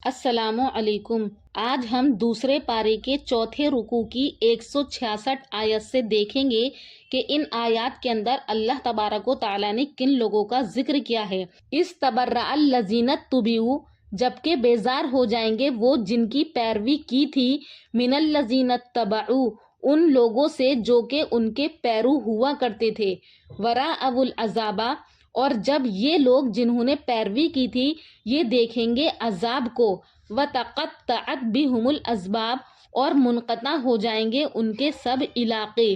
السلام علیکم۔ آج ہم دوسرے پارے کے چوتھے رکوع کی 166 آیت سے دیکھیں گے کہ ان آیات کے اندر اللہ تبارک و تعالیٰ نے کن لوگوں کا ذکر کیا ہے۔ استبرأ الذین اتبعوا، جبکہ بیزار ہو جائیں گے وہ جن کی پیروی کی تھی، من الذین اتبعوا، ان لوگوں سے جو کہ ان کے پیرو ہوا کرتے تھے، وراء العذاب، اور جب یہ لوگ جنہوں نے پیروی کی تھی یہ دیکھیں گے عذاب کو، وَتَقَطَّعَتْ بِهُمُ الْأَسْبَابُ، اور منقطع ہو جائیں گے ان کے سب علاقے۔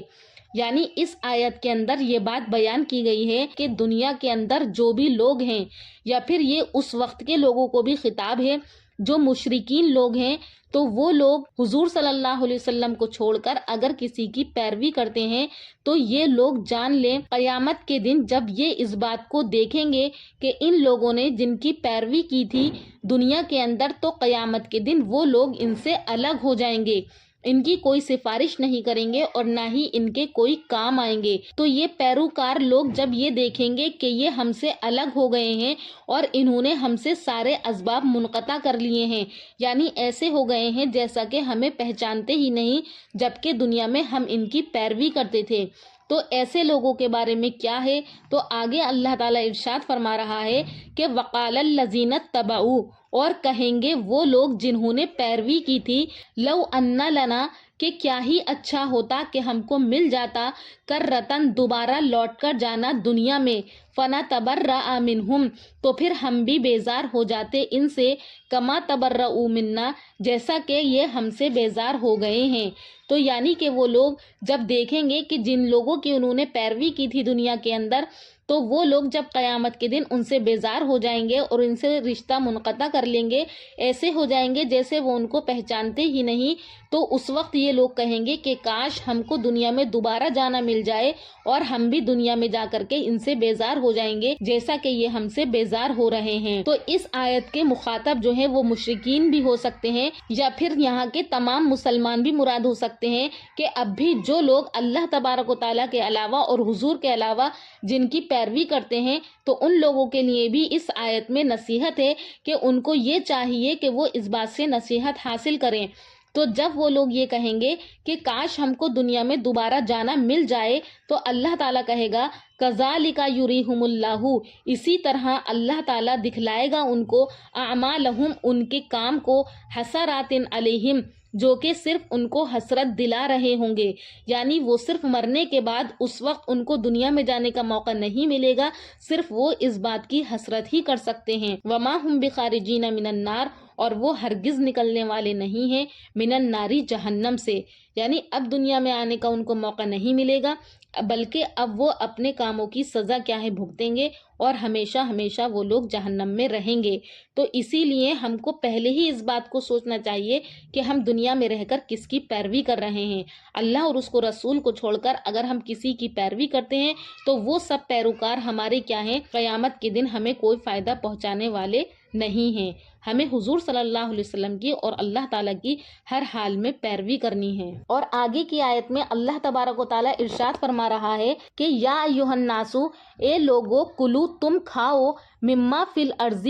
یعنی اس آیت کے اندر یہ بات بیان کی گئی ہے کہ دنیا کے اندر جو بھی لوگ ہیں، یا پھر یہ اس وقت کے لوگوں کو بھی خطاب ہے جو مشرکین لوگ ہیں، تو وہ لوگ حضور صلی اللہ علیہ وسلم کو چھوڑ کر اگر کسی کی پیروی کرتے ہیں تو یہ لوگ جان لیں قیامت کے دن جب یہ اس بات کو دیکھیں گے کہ ان لوگوں نے جن کی پیروی کی تھی دنیا کے اندر، تو قیامت کے دن وہ لوگ ان سے الگ ہو جائیں گے، ان کی کوئی سفارش نہیں کریں گے اور نہ ہی ان کے کوئی کام آئیں گے۔ تو یہ پیروکار لوگ جب یہ دیکھیں گے کہ یہ ہم سے الگ ہو گئے ہیں اور انہوں نے ہم سے سارے اسباب منقطع کر لیے ہیں، یعنی ایسے ہو گئے ہیں جیسا کہ ہمیں پہچانتے ہی نہیں جبکہ دنیا میں ہم ان کی پیروی کرتے تھے، تو ایسے لوگوں کے بارے میں کیا ہے؟ تو آگے اللہ تعالیٰ ارشاد فرما رہا ہے کہ وقال الذین اتبعوا، اور کہیں گے وہ لوگ جنہوں نے پیروی کی تھی، لو ان لنا، کہ کیا ہی اچھا ہوتا کہ ہم کو مل جاتا، کرتن، دوبارہ لوٹ کر جانا دنیا میں، فنتبرأ منہم، تو پھر ہم بھی بیزار ہو جاتے ان سے، کما تبرؤوا منا، جیسا کہ یہ ہم سے بیزار ہو گئے ہیں۔ تو یعنی کہ وہ لوگ جب دیکھیں گے کہ جن لوگوں کی انہوں نے پیروی کی تھی دنیا کے اندر، تو وہ لوگ جب قیامت کے دن ان سے بیزار ہو جائیں گے اور ان سے رشتہ منقطع کر لیں گے، ایسے ہو جائیں گے جیسے وہ ان کو پہچانتے ہی نہیں، تو اس وقت یہ لوگ کہیں گے کہ کاش ہم کو دنیا میں دوبارہ جانا مل جائے اور ہم بھی دنیا میں جا کر کے ان سے بیزار ہو جائیں گے جیسا کہ یہ ہم سے بیزار ہو رہے ہیں۔ تو اس آیت کے مخاطب جو ہیں وہ مشرکین بھی ہو سکتے ہیں یا پھر یہاں کے تمام مسلمان بھی مراد ہو سکتے ہیں کہ اب بھی جو لوگ اللہ تبارک و تعالیٰ کے علاوہ اور حضور کے علاوہ جن کی پیروی کرتے ہیں، تو ان لوگوں کے لیے بھی اس آیت میں نصیحت ہے کہ ان کو یہ چاہیے کہ وہ اس بات سے نصیحت حاصل کریں۔ تو جب وہ لوگ یہ کہیں گے کہ کاش ہم کو دنیا میں دوبارہ جانا مل جائے، تو اللہ تعالیٰ کہے گا کذالک یریہم اللہ، اسی طرح اللہ تعالیٰ دکھلائے گا ان کو اعمالہم، ان کے کام کو، حسرات علیہم، جو کہ صرف ان کو حسرت دلا رہے ہوں گے، یعنی وہ صرف مرنے کے بعد اس وقت ان کو دنیا میں جانے کا موقع نہیں ملے گا، صرف وہ اس بات کی حسرت ہی کر سکتے ہیں۔ وما ہم بخارجین من النار، اور وہ ہرگز نکلنے والے نہیں ہیں من الناری، جہنم سے، یعنی اب دنیا میں آنے کا ان کو موقع نہیں ملے گا، بلکہ اب وہ اپنے کاموں کی سزا کیا ہے بھگتیں گے اور ہمیشہ ہمیشہ وہ لوگ جہنم میں رہیں گے۔ تو اسی لیے ہم کو پہلے ہی اس بات کو سوچنا چاہیے کہ ہم دنیا میں رہ کر کس کی پیروی کر رہے ہیں۔ اللہ اور اس کو رسول کو چھوڑ کر اگر ہم کسی کی پیروی کرتے ہیں تو وہ سب پیروکار ہمارے کیا ہیں، قیامت کے دن ہمیں کوئی فائدہ پہنچانے والے نہیں ہیں۔ ہمیں حضور صلی اللہ علیہ وسلم کی اور اللہ تعالیٰ کی ہر حال میں پیروی کرنی ہے۔ اور آگے کی آیت میں اللہ تبارک و تعالیٰ ارشاد فرما رہا ہے کہ یا ایھا الناس، اے لوگو، کلو، تم کھاؤ، مما فی الارض،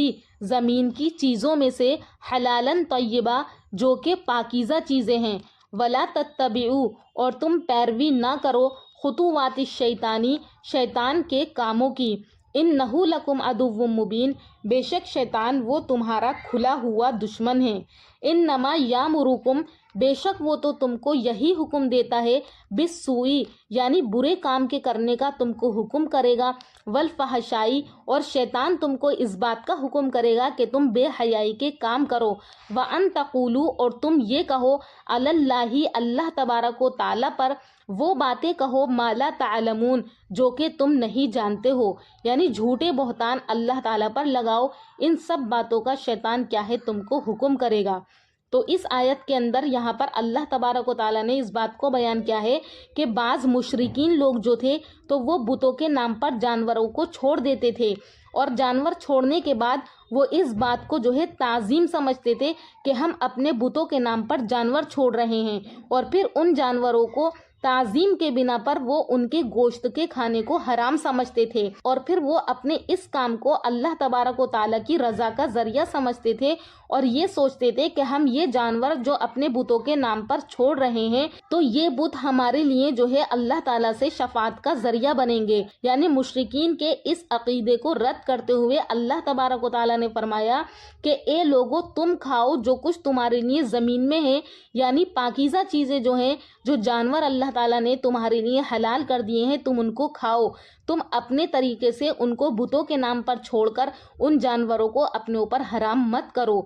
زمین کی چیزوں میں سے، حلالا طیبا، جو کہ پاکیزہ چیزیں ہیں، ولا تتبعوا، اور تم پیروی نہ کرو، خطوات الشیطانی، شیطان کے کاموں کی، انہ لکم عدو مبین، بے شک شیطان وہ تمہارا کھلا ہوا دشمن ہے، انما یامرکم، بے شک وہ تو تم کو یہی حکم دیتا ہے، بالسوء، یعنی برے کام کے کرنے کا تم کو حکم کرے گا، والفحشاء، اور شیطان تم کو اس بات کا حکم کرے گا کہ تم بے حیائی کے کام کرو، وان تقولوا، اور تم یہ کہو، علی اللہ، اللہ تبارک و تعالیٰ پر، وہ باتیں کہو، ما لا تعلمون، جو کہ تم نہیں جانتے ہو، یعنی جھوٹے بہتان اللہ تعالیٰ پر لگاؤ، ان سب باتوں کا شیطان کیا ہے تم کو حکم کرے گا۔ تو اس آیت کے اندر یہاں پر اللہ تبارک و تعالیٰ نے اس بات کو بیان کیا ہے کہ بعض مشرکین لوگ جو تھے تو وہ بتوں کے نام پر جانوروں کو چھوڑ دیتے تھے، اور جانور چھوڑنے کے بعد وہ اس بات کو جو ہے تعظیم سمجھتے تھے کہ ہم اپنے بتوں کے نام پر جانور چھوڑ رہے ہیں، اور پھر ان جانوروں کو تعظیم کے بنا پر وہ ان کے گوشت کے کھانے کو حرام سمجھتے تھے، اور پھر وہ اپنے اس کام کو اللہ تبارک و تعالیٰ کی رضا کا ذریعہ سمجھتے تھے، اور یہ سوچتے تھے کہ ہم یہ جانور جو اپنے بتوں کے نام پر چھوڑ رہے ہیں تو یہ بت ہمارے لیے جو ہے اللہ تعالیٰ سے شفاعت کا ذریعہ بنیں گے۔ یعنی مشرکین کے اس عقیدے کو رد کرتے ہوئے اللہ تبارک و تعالیٰ نے فرمایا کہ اے لوگو، تم کھاؤ جو کچھ تمہارے لیے زمین میں ہے، یعنی پاکیزہ چیزیں جو ہیں، جو جانور اللہ تعالیٰ نے تمہارے لیے حلال کر دیے ہیں، تم ان کو کھاؤ۔ تم اپنے طریقے سے ان کو بتوں کے نام پر چھوڑ کر ان جانوروں کو اپنے اوپر حرام مت کرو۔